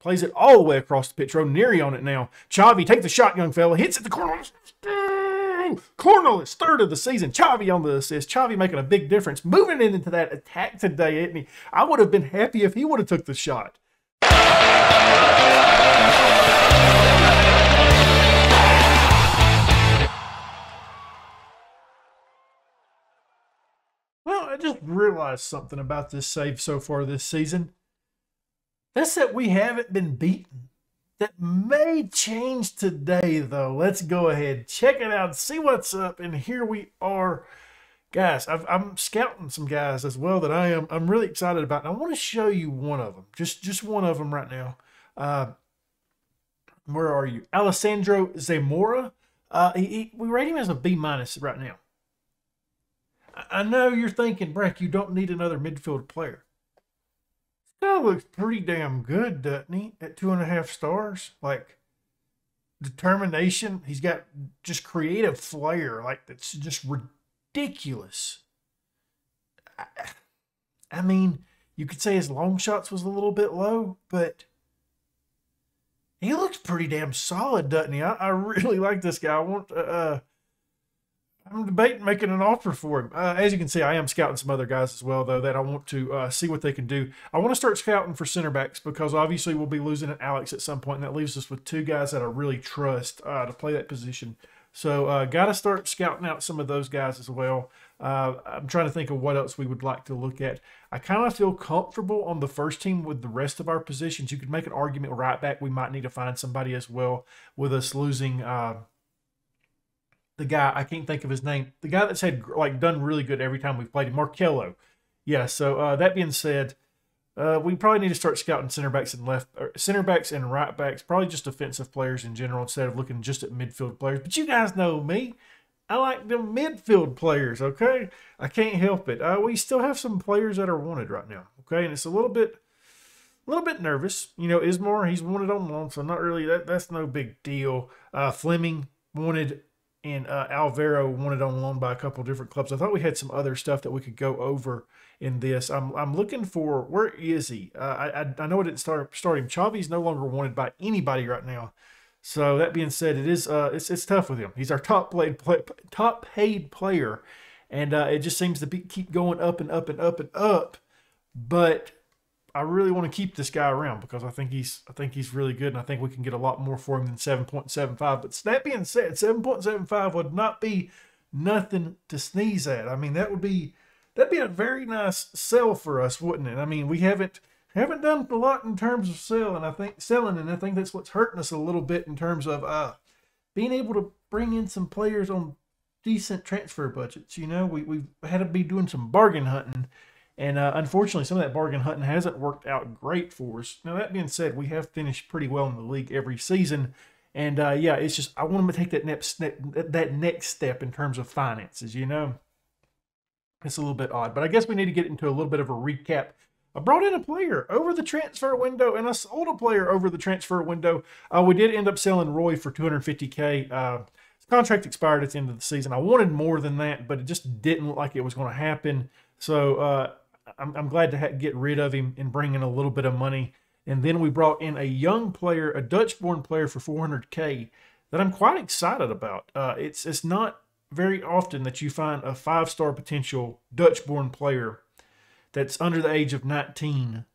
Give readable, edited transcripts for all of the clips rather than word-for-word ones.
Plays it all the way across the pitch. Ranieri on it now. Chavi, take the shot, young fella. Hits it to Cornelius. Cornelius, third of the season. Chavi on the assist. Chavi making a big difference. Moving into that attack today, isn't he? I would have been happy if he would have took the shot. Well, I just realized something about this save so far this season. That's that we haven't been beaten. That may change today, though. Let's go ahead, check it out, see what's up, and here we are. Guys, I'm scouting some guys as well that I'm really excited about. And I want to show you one of them, just one of them right now. Where are you? Alessandro Zamora. We rate him as a B- right now. I know you're thinking, Brack, you don't need another midfield player. This guy looks pretty damn good, doesn't he? At 2.5 stars. Like, determination. He's got just creative flair. Like, that's just ridiculous. I mean, you could say his long shots was a little bit low, but he looks pretty damn solid, doesn't he? I really like this guy. I'm debating making an offer for him. As you can see, I am scouting some other guys as well, though, that I want to see what they can do. I want to start scouting for center backs because obviously we'll be losing an Alex at some point, and that leaves us with 2 guys that I really trust to play that position. So got to start scouting out some of those guys as well. I'm trying to think of what else we would like to look at. I kind of feel comfortable on the first team with the rest of our positions. You could make an argument right back. We might need to find somebody as well with us losing the guy, I can't think of his name. The guy that's done really good every time we've played him, Markello. Yeah, so that being said, we probably need to start scouting center backs and right backs, probably just defensive players in general instead of looking just at midfield players. But you guys know me. I like them midfield players, okay? I can't help it. We still have some players that are wanted right now, okay? And it's a little bit nervous. You know, Ismar, he's wanted on loan, so not really, that's no big deal. Fleming wanted, and Alvaro wanted on loan by a couple of different clubs. I thought we had some other stuff that we could go over in this. I'm looking for, where is he? I know I didn't start him. Chavi's no longer wanted by anybody right now. So that being said, it's tough with him. He's our top paid player, and it just seems to keep going up and up and up and up. But I really want to keep this guy around because I think he's really good, and I think we can get a lot more for him than 7.75. But that being said, 7.75 would not be nothing to sneeze at. I mean, that'd be a very nice sell for us, wouldn't it? I mean, we haven't done a lot in terms of selling, and I think that's what's hurting us a little bit in terms of being able to bring in some players on decent transfer budgets. You know, we've had to be doing some bargain hunting. And unfortunately, some of that bargain hunting hasn't worked out great for us. Now, that being said, we have finished pretty well in the league every season. And, yeah, it's just I want them to take that next step in terms of finances, you know. It's a little bit odd. But I guess we need to get into a little bit of a recap. I brought in a player over the transfer window, and I sold a player over the transfer window. We did end up selling Roy for $250K. His contract expired at the end of the season. I wanted more than that, but it just didn't look like it was going to happen. So, I'm glad to get rid of him and bring in a little bit of money. And then we brought in a young player, a Dutch-born player for $400K that I'm quite excited about. It's not very often that you find a 5-star potential Dutch-born player that's under the age of 19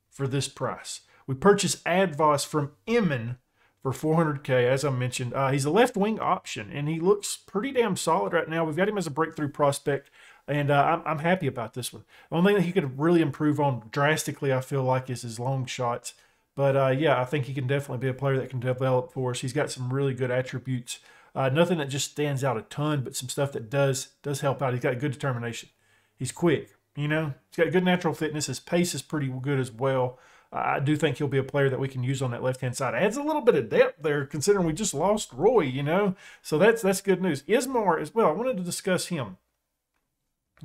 for this price. We purchased Advos from Emmen for $400K, as I mentioned. He's a left wing option, and he looks pretty damn solid right now. We've got him as a breakthrough prospect. And I'm happy about this one. The only thing that he could really improve on drastically, I feel like, is his long shots. But, yeah, I think he can definitely be a player that can develop for us. He's got some really good attributes. Nothing that just stands out a ton, but some stuff that does help out. He's got good determination. He's quick, you know. He's got good natural fitness. His pace is pretty good as well. I do think he'll be a player that we can use on that left-hand side. Adds a little bit of depth there, considering we just lost Roy, you know. So that's good news. Ismar as well. I wanted to discuss him.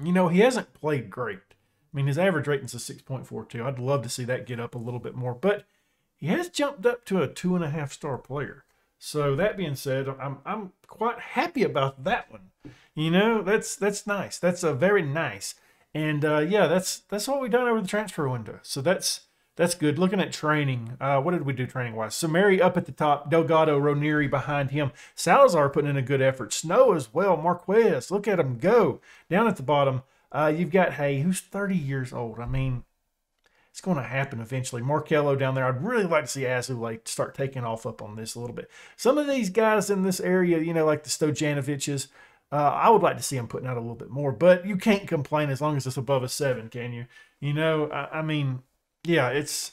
You know, he hasn't played great. I mean, his average rating's a 6.42. I'd love to see that get up a little bit more. But he has jumped up to a 2.5-star player. So that being said, I'm quite happy about that one. You know, that's nice. That's a very nice. And yeah, that's what we've done over the transfer window. So that's That's good. Looking at training, what did we do training-wise? Samari up at the top, Delgado, Ranieri behind him. Salazar putting in a good effort. Snow as well, Marquez. Look at him go. Down at the bottom, you've got Hay, who's 30 years old. I mean, it's going to happen eventually. Markello down there. I'd really like to see Azulay start taking off up on this a little bit. Some of these guys in this area, you know, like the Stojanoviches, I would like to see them putting out a little bit more. But you can't complain as long as it's above a 7, can you? You know, I mean... Yeah, it's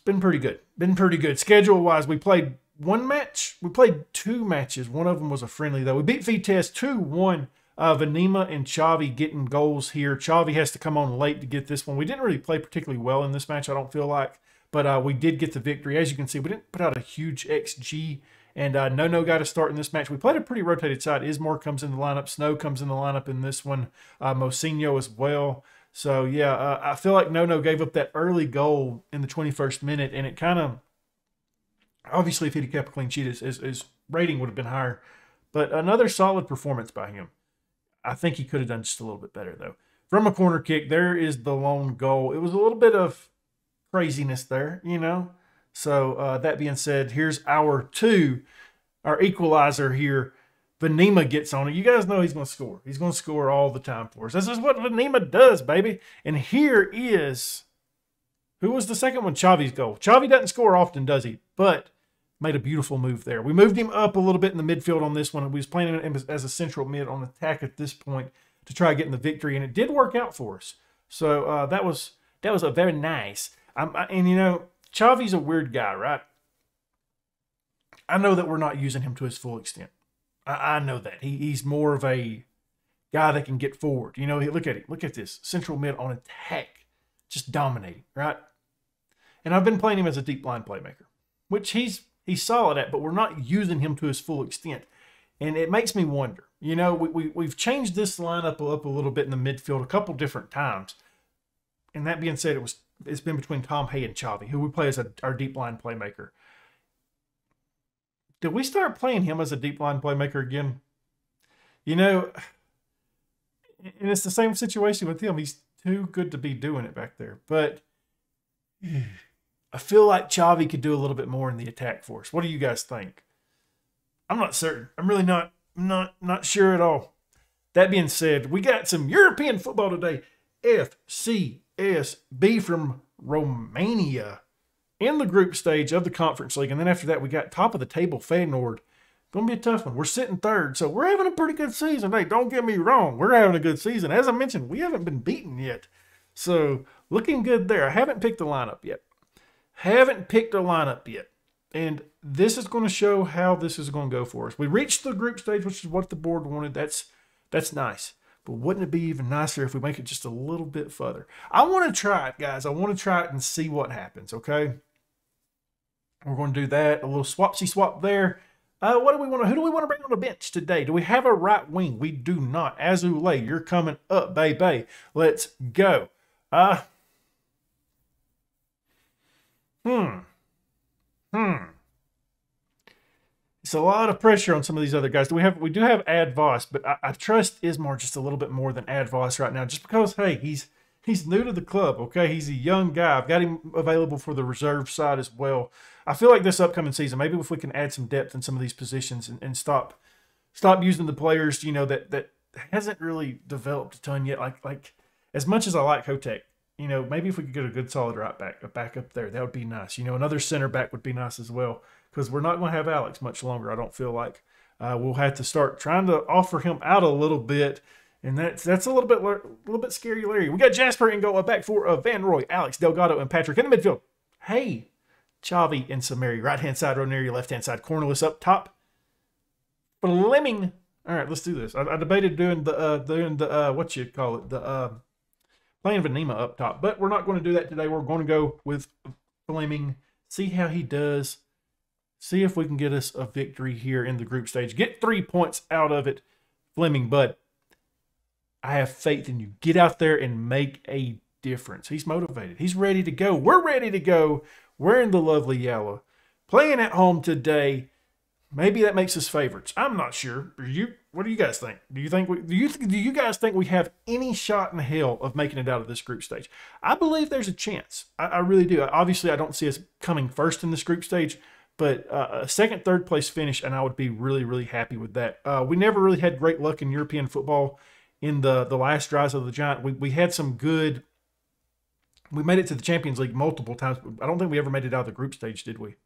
been pretty good. Been pretty good. Schedule-wise, we played one match. We played 2 matches. One of them was a friendly, though. We beat Vitesse 2-1. Venema and Xavi getting goals here. Xavi has to come on late to get this one. We didn't really play particularly well in this match, I don't feel like. But we did get the victory. As you can see, we didn't put out a huge XG. And No got a start in this match. We played a pretty rotated side. Ismar comes in the lineup. Snow comes in the lineup in this one. Mocinho as well. So, yeah, I feel like No gave up that early goal in the 21st minute, and it kind of, obviously, if he'd have kept a clean sheet, his rating would have been higher. But another solid performance by him. I think he could have done just a little bit better, though. From a corner kick, there is the lone goal. It was a little bit of craziness there, you know. So, that being said, here's our equalizer here. Venema gets on it. You guys know he's going to score. He's going to score all the time for us. This is what Venema does, baby. And here is, who was the second one? Xavi's goal. Xavi doesn't score often, does he? But made a beautiful move there. We moved him up a little bit in the midfield on this one. We was playing him as a central mid on attack at this point to try getting the victory, and it did work out for us. So that was a very nice. And you know, Xavi's a weird guy, right? I know that we're not using him to his full extent. I know that. He's more of a guy that can get forward. You know, look at it. Look at this. Central mid on attack. Just dominating, right? And I've been playing him as a deep line playmaker, which he's solid at, but we're not using him to his full extent. And it makes me wonder. You know, we've changed this lineup up a little bit in the midfield a couple different times. And that being said, it's been between Tom Hay and Xavi, who we play as our deep line playmaker. Did we start playing him as a deep line playmaker again? You know, and it's the same situation with him. He's too good to be doing it back there. But I feel like Xavi could do a little bit more in the attack for us. What do you guys think? I'm not certain. I'm really not sure at all. That being said, we got some European football today. FCSB from Romania in the group stage of the Conference League. And then after that, we got top of the table Feyenoord. Going to be a tough one. We're sitting third, so we're having a pretty good season. Hey, don't get me wrong. We're having a good season. As I mentioned, we haven't been beaten yet. So, looking good there. I haven't picked the lineup yet. And this is going to show how this is going to go for us. We reached the group stage, which is what the board wanted. That's nice. But wouldn't it be even nicer if we make it just a little bit further? I want to try it, guys. I want to try it and see what happens, okay? We're going to do that. A little swapsy swap there. Who do we want to bring on the bench today? Do we have a right wing? We do not. Azulay, you're coming up, baby. Let's go. It's a lot of pressure on some of these other guys. We do have Advos, but I trust Ismar just a little bit more than Advos right now, just because, hey, he's new to the club, okay? He's a young guy. I've got him available for the reserve side as well. I feel like this upcoming season, maybe if we can add some depth in some of these positions and stop using the players, you know, that hasn't really developed a ton yet. Like as much as I like Hotek, you know, maybe if we could get a good solid right back, a back up there, that would be nice. You know, another center back would be nice as well, because we're not going to have Alex much longer, I don't feel like. We'll have to start trying to offer him out a little bit. And that's a little bit scary, Larry. We got Jasper in goal, a back four of Van Roy, Alex, Delgado, and Patrick in the midfield. Hey, Xavi and Samari. Right-hand side, Ranieri, left-hand side, Cornelius up top. Fleming. All right, let's do this. I debated doing the what you call it, playing Venema up top. But we're not going to do that today. We're going to go with Fleming, see how he does, see if we can get us a victory here in the group stage. Get 3 points out of it, Fleming, bud. I have faith in you. Get out there and make a difference. He's motivated. He's ready to go. We're ready to go. We're in the lovely yellow. Playing at home today. Maybe that makes us favorites. I'm not sure. Are you? What do you guys think? Do you guys think we have any shot in hell of making it out of this group stage? I believe there's a chance. I really do. Obviously, I don't see us coming first in this group stage, but a second, third place finish, and I would be really, really happy with that. We never really had great luck in European football in the last drives of the Giant. We had some good. We made it to the Champions League multiple times, but I don't think we ever made it out of the group stage, did we?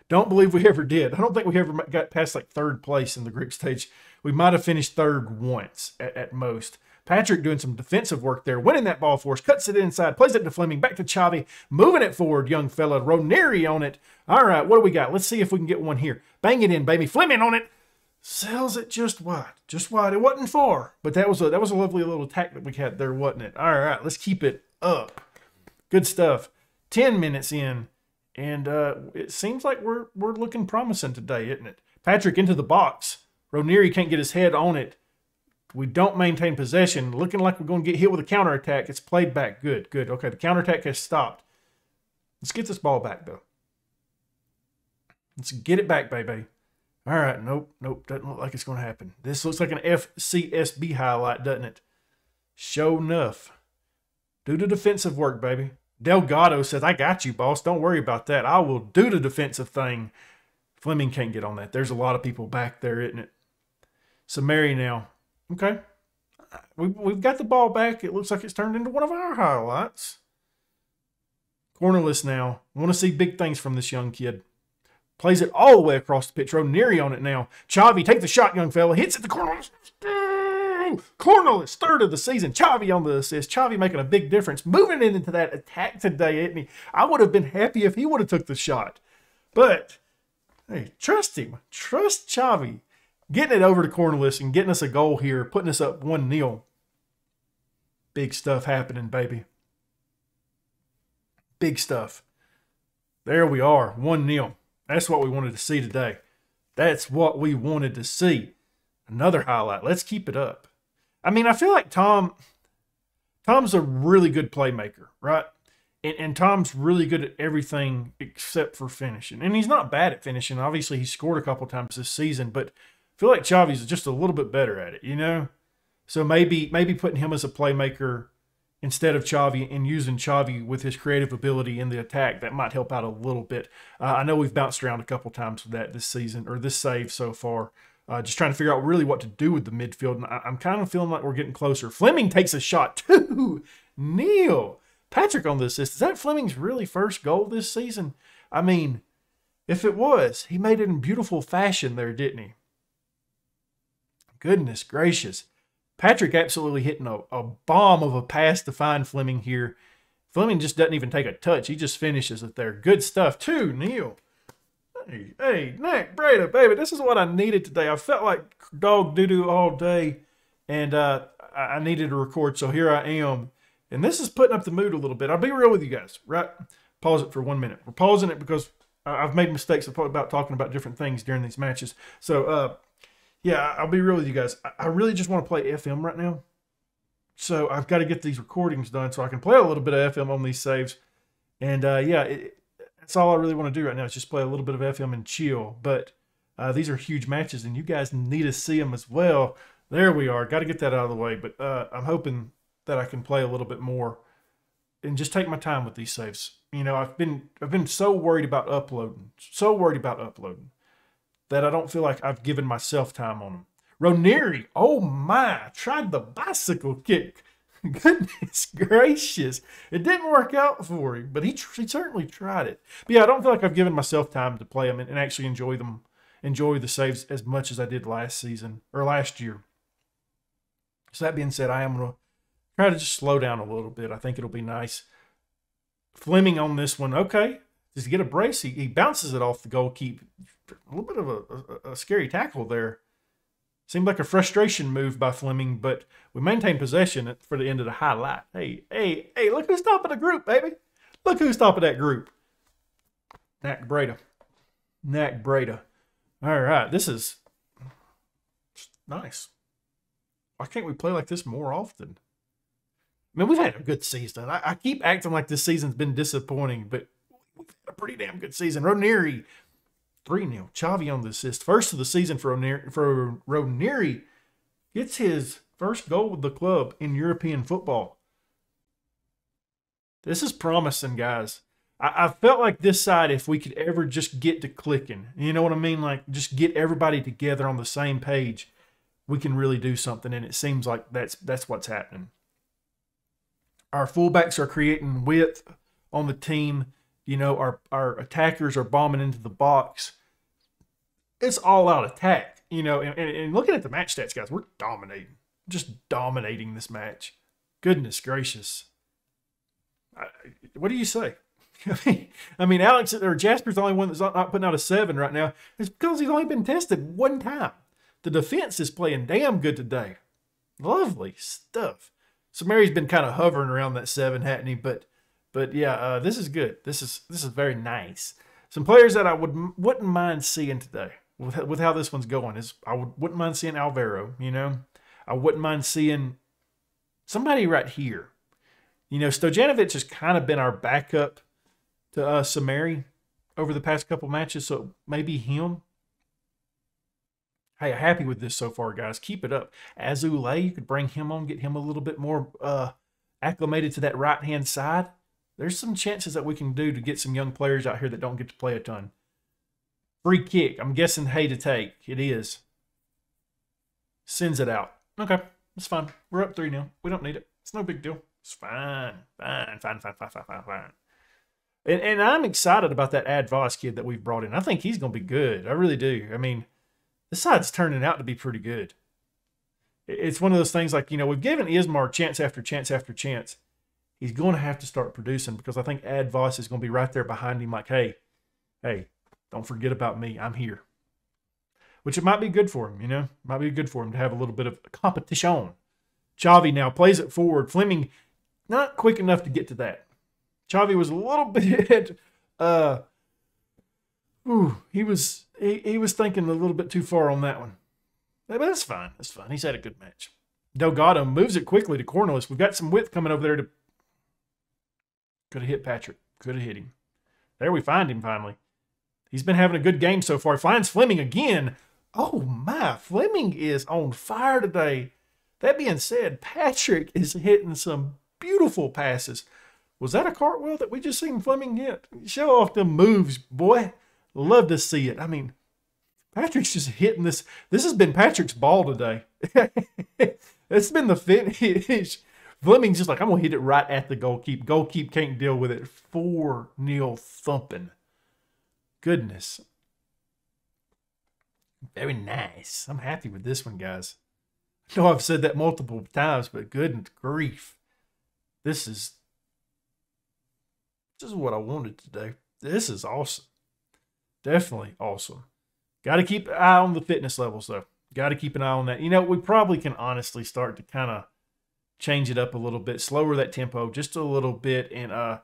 Don't believe we ever did. I don't think we ever got past like third place in the group stage. We might have finished third once at most. Patrick doing some defensive work there, winning that ball for us, cuts it inside, plays it to Fleming, back to Xavi, moving it forward, young fella. Ranieri on it. All right, what do we got? Let's see if we can get one here. Bang it in, baby. Fleming on it. Sells it just wide. Just wide. It wasn't far, but that was a lovely little attack that we had there, wasn't it? All right, let's keep it up. Good stuff. 10 minutes in, and it seems like we're looking promising today, isn't it? Patrick into the box. Ranieri can't get his head on it. We don't maintain possession. Looking like we're going to get hit with a counterattack. It's played back. Good, good. Okay, the counterattack has stopped. Let's get this ball back, though. Let's get it back, baby. All right, nope. Doesn't look like it's going to happen. This looks like an FCSB highlight, doesn't it? Sure enough. Do the defensive work, baby. Delgado says, I got you, boss. Don't worry about that. I will do the defensive thing. Fleming can't get on that. There's a lot of people back there, isn't it? Samari now. Okay. We've got the ball back. It looks like it's turned into one of our highlights. Cornerless now. Want to see big things from this young kid. Plays it all the way across the pitch. Ranieri on it now. Xavi, take the shot, young fella. Hits it to Cornerless. Cornerless, third of the season. Xavi on the assist. Xavi making a big difference. Moving into that attack today, isn't he? I would have been happy if he would have took the shot. But, hey, trust him. Trust Xavi. Getting it over to Cornerless and getting us a goal here. Putting us up 1-0. Big stuff happening, baby. Big stuff. There we are. 1-0. That's what we wanted to see today. That's what we wanted to see. Another highlight. Let's keep it up. I mean, I feel like Tom's a really good playmaker, right? And Tom's really good at everything except for finishing. And he's not bad at finishing. Obviously, he scored a couple times this season, but I feel like Xavi's just a little bit better at it, you know? So maybe putting him as a playmaker instead of Xavi and using Xavi with his creative ability in the attack, that might help out a little bit. I know we've bounced around a couple times with that this season, or this save so far. Just trying to figure out really what to do with the midfield. And I'm kind of feeling like we're getting closer. Fleming takes a shot. 2-0. Patrick on the assist. Is that Fleming's really first goal this season? I mean, if it was, he made it in beautiful fashion there, didn't he? Goodness gracious. Patrick absolutely hitting a bomb of a pass to find Fleming here. Fleming just doesn't even take a touch. He just finishes it there. Good stuff. 2-0. Hey, NAC Breda, baby, this is what I needed today. I felt like dog doo-doo all day, and I needed to record, so here I am. And this is putting up the mood a little bit. I'll be real with you guys, right? Pause it for 1 minute. We're pausing it because I've made mistakes about talking about different things during these matches. So, yeah, I'll be real with you guys. I really just want to play FM right now. So I've got to get these recordings done so I can play a little bit of FM on these saves. And, yeah, that's all I really want to do right now is just play a little bit of FM and chill. But these are huge matches, and you guys need to see them as well. There we are. Got to get that out of the way. But I'm hoping that I can play a little bit more and just take my time with these saves. You know, I've been so worried about uploading, that I don't feel like I've given myself time on them. Ranieri, oh my, tried the bicycle kick. Goodness gracious. It didn't work out for him, but he certainly tried it. But yeah, I don't feel like I've given myself time to play them and actually enjoy the saves as much as I did last year. So that being said, I am going to try to just slow down a little bit. I think it'll be nice. Fleming on this one. Okay. Does he get a brace? He bounces it off the goalkeeper. A little bit of a scary tackle there. Seemed like a frustration move by Fleming, but we maintain possession for the end of the highlight. Hey, look who's topping the group, baby. Look who's topping that group. NAC Breda. All right, this is nice. Why can't we play like this more often? I mean, we've had a good season. I keep acting like this season's been disappointing, but we've had a pretty damn good season. Ranieri, 3-0. Xavi on the assist. First of the season for Ranieri. gets his first goal with the club in European football. This is promising, guys. I felt like this side, if we could ever just get to clicking, you know what I mean? Like, just get everybody together on the same page, we can really do something, and it seems like that's what's happening. Our fullbacks are creating width on the team. You know, our attackers are bombing into the box. It's all-out attack, you know, and looking at the match stats, guys, we're dominating. Just dominating this match. Goodness gracious. What do you say? I mean, Alex or Jasper's the only one that's not putting out a 7 right now. It's because he's only been tested one time. The defense is playing damn good today. Lovely stuff. So Mary's been kind of hovering around that 7, hadn't he? But yeah, this is good. This is very nice. Some players that I wouldn't mind seeing today with how this one's going is wouldn't mind seeing Alvaro. You know, I wouldn't mind seeing somebody right here. You know, Stojanovic has kind of been our backup to Samari over the past couple matches, so maybe him. Hey, happy with this so far, guys. Keep it up. Azulay, you could bring him on, get him a little bit more acclimated to that right-hand side. There's some chances that we can do to get some young players out here that don't get to play a ton. Free kick. I'm guessing Hay to take. It is. Sends it out. Okay, that's fine. We're up 3-0. We don't need it. It's no big deal. It's fine. Fine. And I'm excited about that Advos kid that we've brought in. I think he's going to be good. I really do. I mean, this side's turning out to be pretty good. It's one of those things like, you know, we've given Ismar chance after chance after chance. He's going to have to start producing because I think Advos is going to be right there behind him like, hey, don't forget about me. I'm here. Which it might be good for him, you know. Might be good for him to have a little bit of competition. Chavi now plays it forward. Fleming not quick enough to get to that. Chavi was a little bit, he was thinking a little bit too far on that one. But that's fine. That's fine. He's had a good match. Delgado moves it quickly to Cornelius. We've got some width coming over there to... Could have hit Patrick. Could have hit him. There we find him finally. He's been having a good game so far. He finds Fleming again. Oh my, Fleming is on fire today. That being said, Patrick is hitting some beautiful passes. Was that a cartwheel that we just seen Fleming hit? Show off them moves, boy. Love to see it. I mean, Patrick's just hitting this. This has been Patrick's ball today. It's been the finish. Fleming's just like, I'm going to hit it right at the goalkeeper. Goalkeeper can't deal with it. 4-0 thumping. Goodness. Very nice. I'm happy with this one, guys. I know I've said that multiple times, but goodness grief. This is what I wanted today. This is awesome. Definitely awesome. Got to keep an eye on the fitness levels, though. Got to keep an eye on that. You know, we probably can honestly start to kind of change it up a little bit, slower that tempo just a little bit, and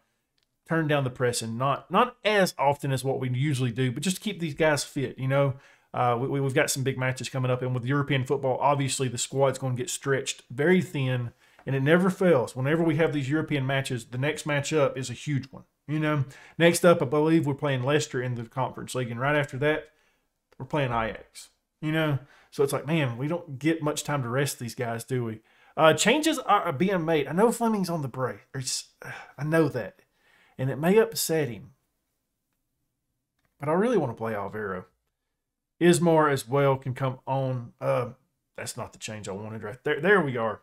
turn down the pressing. Not as often as what we usually do, but just to keep these guys fit, you know. We've got some big matches coming up, and with European football, obviously the squad's going to get stretched very thin, and it never fails. Whenever we have these European matches, the next match up is a huge one. You know, next up, I believe we're playing Leicester in the Conference League, and right after that, we're playing Ajax. You know, so it's like, man, we don't get much time to rest these guys, do we? Changes are being made. I know Fleming's on the break. I know that, and it may upset him, but I really want to play Alvaro. Ismar as well can come on. That's not the change I wanted right there. There we are.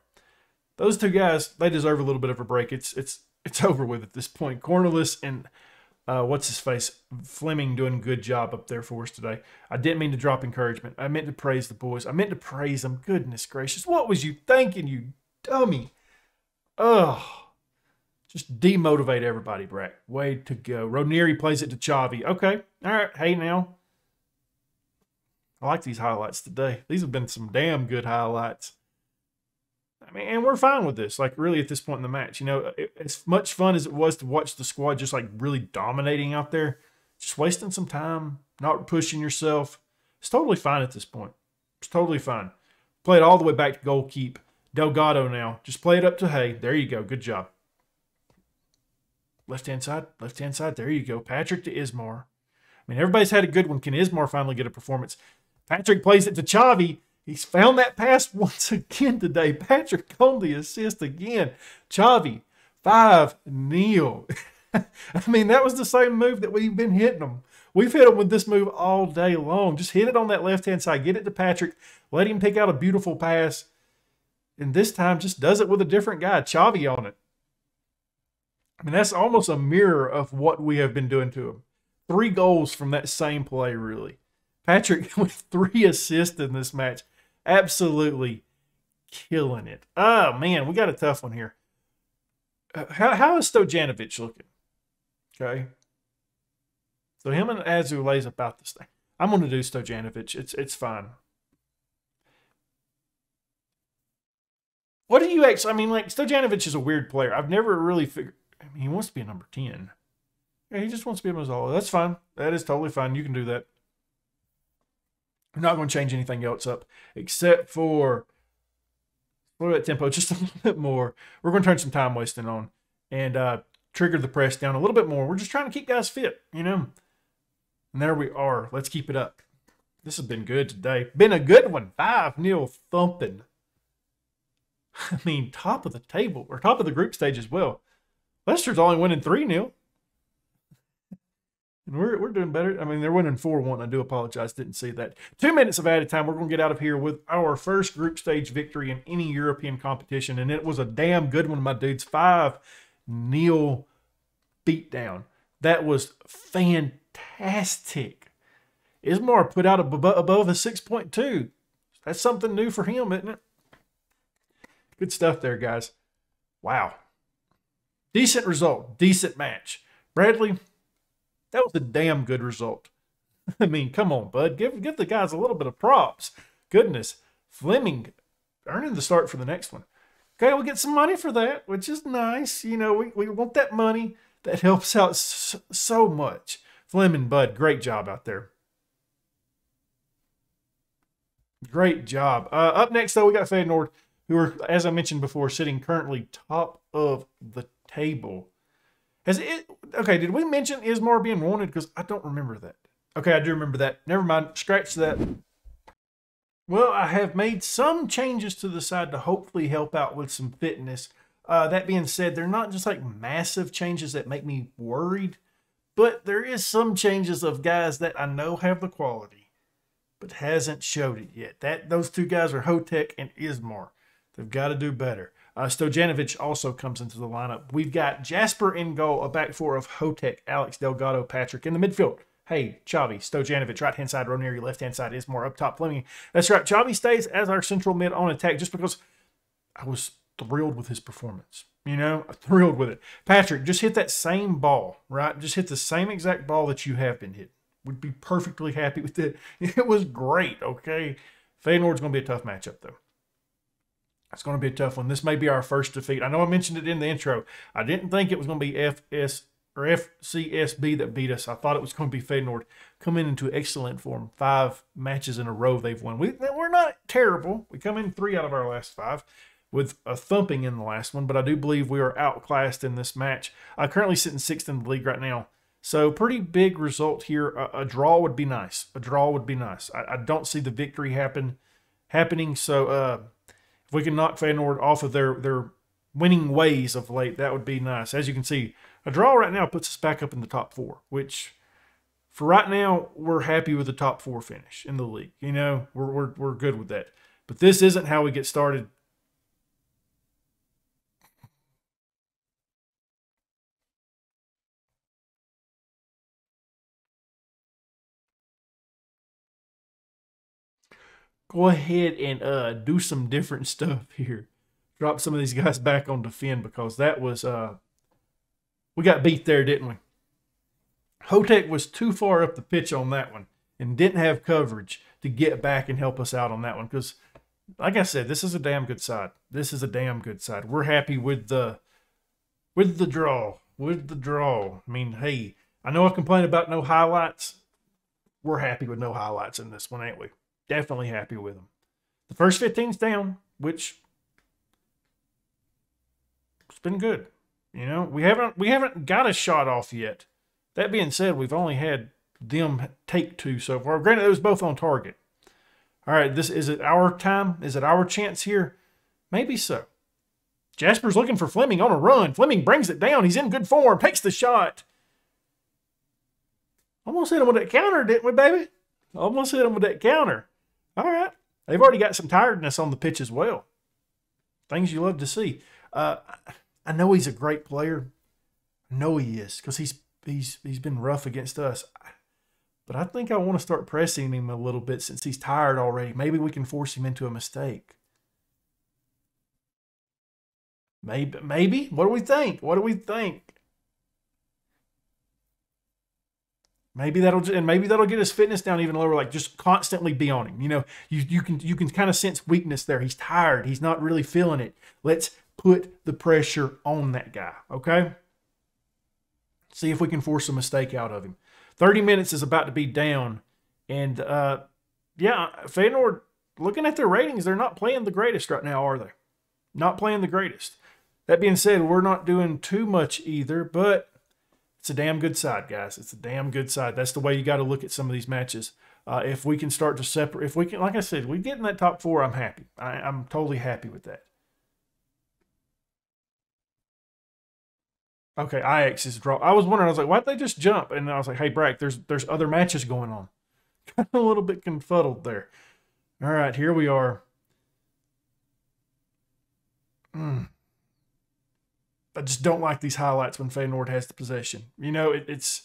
Those two guys, they deserve a little bit of a break. It's over with at this point. Cornelius and what's his face? Fleming doing a good job up there for us today. I didn't mean to drop encouragement. I meant to praise the boys. I meant to praise them. Goodness gracious. What was you thinking, you dummy? Oh, just demotivate everybody, Brack. Way to go. Ranieri plays it to Chavi. Okay. All right. Hey, now. I like these highlights today. These have been some damn good highlights. I mean, and we're fine with this, like really at this point in the match. You know, as much fun as it was to watch the squad just like really dominating out there, just wasting some time, not pushing yourself. It's totally fine at this point. It's totally fine. Play it all the way back to goalkeep. Delgado now. Just play it up to Hay. There you go. Good job. Left-hand side. Left-hand side. There you go. Patrick to Ismar. I mean, everybody's had a good one. Can Ismar finally get a performance? Patrick plays it to Chavi. He's found that pass once again today. Patrick on the assist again. Chavi, 5-0. I mean, that was the same move that we've been hitting them. We've hit them with this move all day long. Just hit it on that left-hand side. Get it to Patrick. Let him pick out a beautiful pass. And this time just does it with a different guy, Chavi, on it. I mean, that's almost a mirror of what we have been doing to him. 3 goals from that same play, really. Patrick with 3 assists in this match. Absolutely killing it. Oh, man, we got a tough one here. How is Stojanovic looking? Okay. So him and Azule's about this thing. I'm going to do Stojanovic. It's fine. What do you actually... I mean, like, Stojanovic is a weird player. I've never really figured... I mean, he wants to be a number 10. Yeah, he just wants to be a Mazzola. That's fine. That is totally fine. You can do that. I'm not going to change anything else up except for that tempo just a little bit more. We're going to turn some time wasting on and trigger the press down a little bit more. We're just trying to keep guys fit, you know. And there we are. Let's keep it up. This has been good today. Been a good one. 5-0 thumping. I mean, top of the table or top of the group stage as well. Leicester's only winning 3-0. And we're doing better. I mean, they're winning 4-1. I do apologize. Didn't see that. 2 minutes of added time. We're going to get out of here with our first group stage victory in any European competition. And it was a damn good one, my dudes. 5-0 beatdown. That was fantastic. Ismar put out above a 6.2. That's something new for him, isn't it? Good stuff there, guys. Wow. Decent result. Decent match. Bradley, that was a damn good result. I mean, come on, bud. Give the guys a little bit of props. Goodness. Fleming earning the start for the next one. Okay, we'll get some money for that, which is nice. You know, we want that money. That helps out so much. Fleming, bud, great job out there. Great job. Up next, though, we got Feyenoord, who are, as I mentioned before, sitting currently top of the table. Okay, did we mention Ismar being wanted? Because I don't remember that. Okay, I do remember that. Never mind. Scratch that. Well, I have made some changes to the side to hopefully help out with some fitness. That being said, they're not just like massive changes that make me worried, but there is some changes of guys that I know have the quality, but hasn't showed it yet. Those 2 guys are Hotek and Ismar. They've got to do better. Stojanovic also comes into the lineup. We've got Jasper in goal, a back 4 of Hotek, Alex, Delgado, Patrick. In the midfield, hey, Chavi, Stojanovic, right-hand side, Ranieri, left-hand side, Ismar, up top, Fleming. That's right, Chavi stays as our central mid on attack just because I was thrilled with his performance. You know, thrilled with it. Patrick, just hit that same ball, right? Just hit the same exact ball that you have been hitting. We'd be perfectly happy with it. It was great, okay? Feyenoord's going to be a tough matchup, though. It's going to be a tough one. This may be our first defeat. I know I mentioned it in the intro. I didn't think it was going to be FS or FCSB that beat us. I thought it was going to be Feyenoord coming into excellent form. 5 matches in a row they've won. We're not terrible. We come in 3 out of our last 5 with a thumping in the last one, but I do believe we are outclassed in this match. I'm currently sitting 6th in the league right now. So pretty big result here. A draw would be nice. A draw would be nice. I don't see the victory happening. So if we can knock Feyenoord off of their winning ways of late, that would be nice. As you can see, a draw right now puts us back up in the top 4, which for right now, we're happy with the top 4 finish in the league. You know, we're good with that. But this isn't how we get started. Go ahead and do some different stuff here. Drop some of these guys back on defend because that was we got beat there, didn't we? Hotek was too far up the pitch on that one and didn't have coverage to get back and help us out on that one because, like I said, this is a damn good side. This is a damn good side. We're happy with the draw. With the draw. I mean, hey, I know I complain about no highlights. We're happy with no highlights in this one, ain't we? Definitely happy with them. The first 15's down, which it's been good. You know, we haven't got a shot off yet. That being said, we've only had them take 2 so far. Granted, it was both on target. All right, is it our time? Is it our chance here? Maybe so. Jasper's looking for Fleming on a run. Fleming brings it down. He's in good form. Takes the shot. Almost hit him with that counter, didn't we, baby? Almost hit him with that counter. All right. They've already got some tiredness on the pitch as well. Things you love to see. I know he's a great player. I know he is because he's been rough against us. But I think I want to start pressing him a little bit since he's tired already. Maybe we can force him into a mistake. Maybe. What do we think? What do we think? Maybe that'll get his fitness down even lower. Like just constantly be on him. You know, you can kind of sense weakness there. He's tired. He's not really feeling it. Let's put the pressure on that guy. Okay. See if we can force a mistake out of him. 30 minutes is about to be down. And, yeah, Feyenoord, looking at their ratings, they're not playing the greatest right now, are they? Not playing the greatest. That being said, we're not doing too much either, but it's a damn good side, guys. It's a damn good side. That's the way you got to look at some of these matches. If we can start to separate, if we can, like I said, if we get in that top four, I'm happy. I'm totally happy with that. Okay, Ajax is draw. I was wondering, I was like, why'd they just jump? And I was like, hey, Brack, there's other matches going on. Got a little bit confuddled there. All right, here we are. I just don't like these highlights when Feyenoord has the possession. You know, it's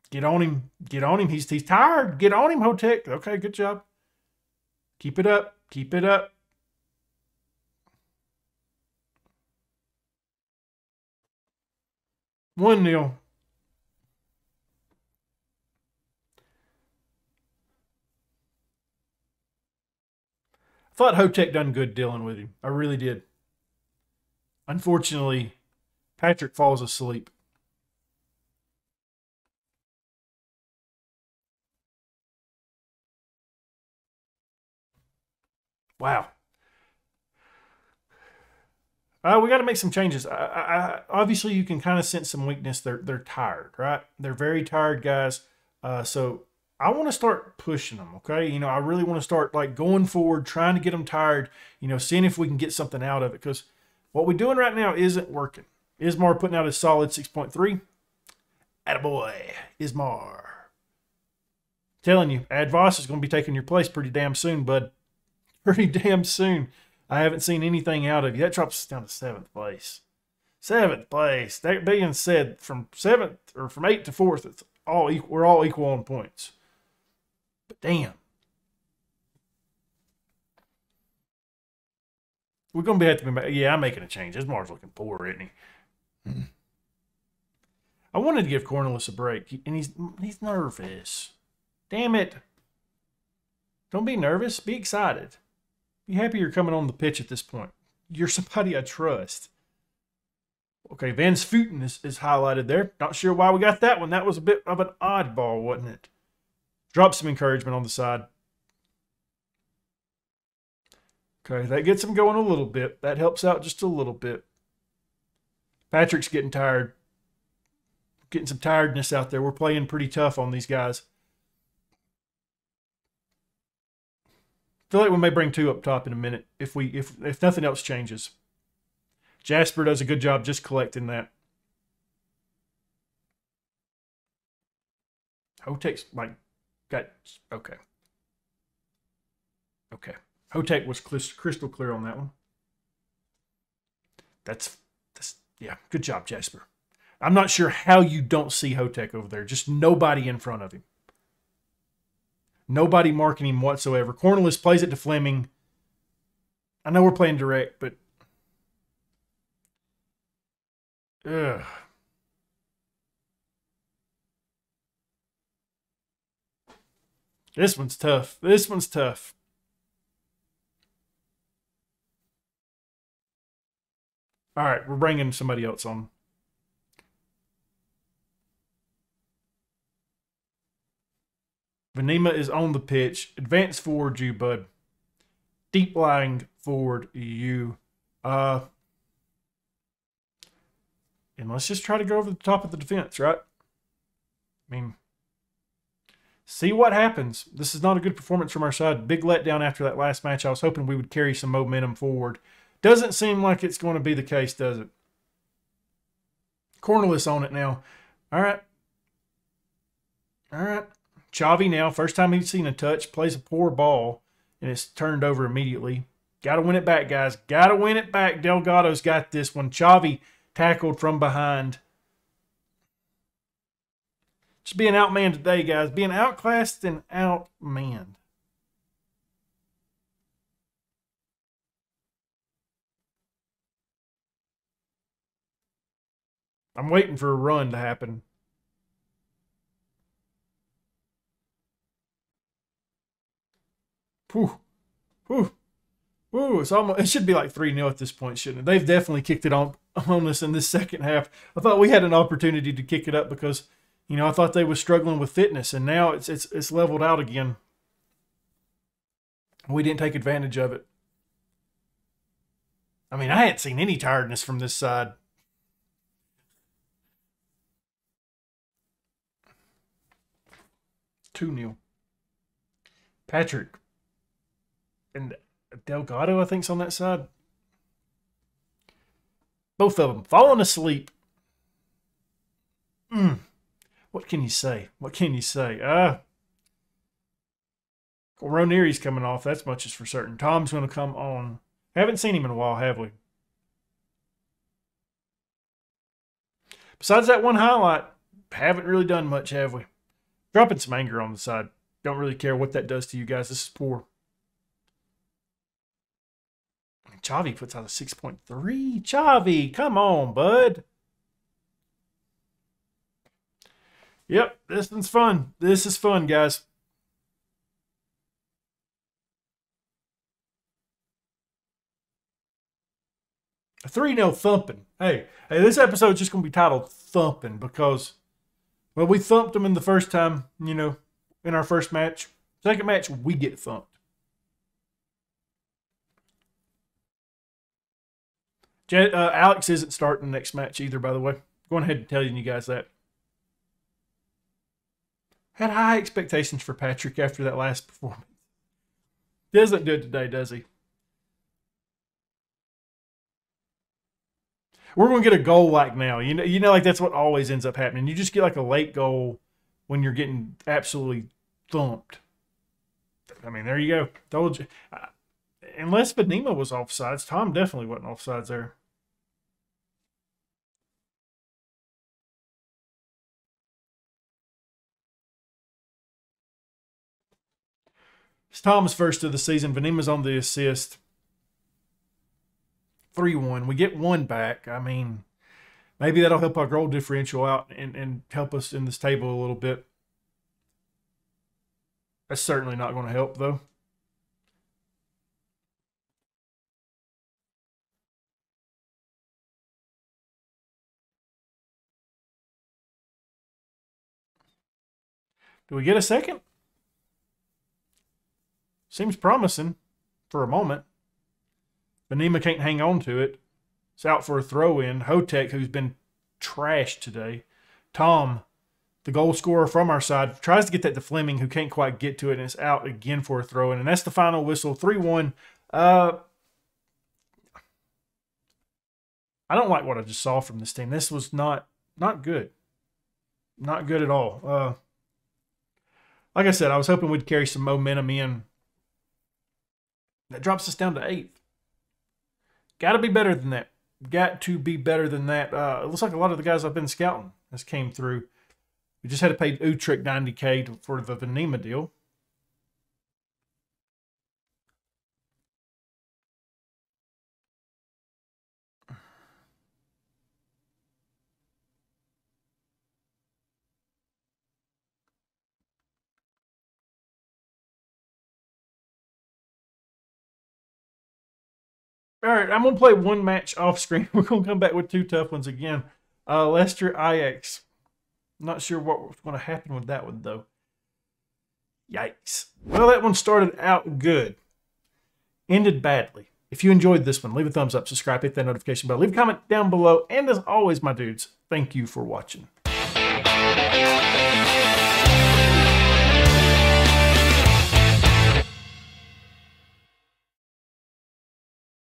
get on him. Get on him. He's tired. Get on him, Hotek. Okay, good job. Keep it up. Keep it up. 1-0. I thought Hotek done good dealing with him. I really did. Unfortunately, Patrick falls asleep. Wow. We got to make some changes. Obviously, you can kind of sense some weakness. They're tired, right? They're very tired guys. So I want to start pushing them, okay? You know, I really want to start like going forward, trying to get them tired, you know, seeing if we can get something out of it because what we're doing right now isn't working. Ismar putting out a solid 6.3. Attaboy, Ismar. Telling you, Advos is going to be taking your place pretty damn soon, bud. Pretty damn soon. I haven't seen anything out of you. That drops us down to 7th place. 7th place. That being said, from 7th or from 8th to 4th, it's all equal. We're all equal on points. But damn. We're going to have to be, yeah, I'm making a change. Ismar's looking poor, isn't he? I wanted to give Cornelius a break, and he's nervous. Damn it. Don't be nervous. Be excited. Be happy you're coming on the pitch at this point. You're somebody I trust. Okay, Van Sfuten is highlighted there. Not sure why we got that one. That was a bit of an oddball, wasn't it? Drop some encouragement on the side. Okay, that gets him going a little bit. That helps out just a little bit. Patrick's getting tired. Getting some tiredness out there. We're playing pretty tough on these guys. Feel like we may bring 2 up top in a minute if nothing else changes. Jasper does a good job just collecting that. Hotek's like got okay. Okay. Hotek was crystal clear on that one. That's yeah, good job, Jasper. I'm not sure how you don't see Hotek over there. Just nobody in front of him. Nobody marking him whatsoever. Cornelius plays it to Fleming. I know we're playing direct, but ugh. This one's tough. This one's tough. All right, we're bringing somebody else on. Venema is on the pitch. Advance forward, you, bud. Deep lying forward, you. And let's just try to go over the top of the defense, right? I mean, See what happens. This is not a good performance from our side. Big letdown after that last match. I was hoping we would carry some momentum forward. Doesn't seem like it's going to be the case, does it? Cornerless on it now. All right. All right. Chavi now, first time he's seen a touch, plays a poor ball, and it's turned over immediately. Got to win it back, guys. Got to win it back. Delgado's got this one. Chavi tackled from behind. Just being outmanned today, guys. Being outclassed and outmanned. I'm waiting for a run to happen. Whew. Whew. Whew. It should be like 3-0 at this point, shouldn't it? They've definitely kicked it on us in this second half. I thought we had an opportunity to kick it up because, you know, I thought they were struggling with fitness, and now it's leveled out again. We didn't take advantage of it. I mean, I hadn't seen any tiredness from this side. Two-0. Patrick and Delgado, I think, is on that side. Both of them falling asleep. What can you say? What can you say? Ronieri's coming off. That's much is for certain. Tom's going to come on. Haven't seen him in a while, have we? Besides that one highlight, haven't really done much, have we? Dropping some anger on the side. Don't really care what that does to you guys. This is poor. Chavi puts out a 6.3. Chavi, come on, bud. Yep, this one's fun. This is fun, guys. A 3-0 thumping. Hey, this episode's just going to be titled Thumping because, well, we thumped them in the first time, you know, in our first match. Second match, we get thumped. Alex isn't starting the next match either, by the way. Going ahead and telling you guys that. Had high expectations for Patrick after that last performance. Doesn't do it today, does he? We're going to get a goal like now. You know, like that's what always ends up happening. You just get like a late goal when you're getting absolutely thumped. I mean, there you go. Told you. Unless Vanima was offsides, Tom definitely wasn't offsides there. It's Tom's first of the season. Vanima's on the assist. 3-1. We get one back. I mean, maybe that'll help our goal differential out and help us in this table a little bit. That's certainly not going to help, though. Do we get a second? Seems promising for a moment. Vanima can't hang on to it. It's out for a throw-in. Hotek, who's been trashed today. Tom, the goal scorer from our side, tries to get that to Fleming, who can't quite get to it, and it's out again for a throw-in. And that's the final whistle, 3-1. I don't like what I just saw from this team. This was not good. Not good at all. Like I said, I was hoping we'd carry some momentum in. That drops us down to 8th. Got to be better than that. Got to be better than that. It looks like a lot of the guys I've been scouting has came through. We just had to pay Utrecht $90K for the Vanima deal. All right, I'm going to play one match off screen. We're going to come back with 2 tough ones again. Leicester Ajax. Not sure what's going to happen with that one, though. Yikes. Well, that one started out good. Ended badly. If you enjoyed this one, leave a thumbs up, subscribe, hit that notification bell, leave a comment down below. And as always, my dudes, thank you for watching.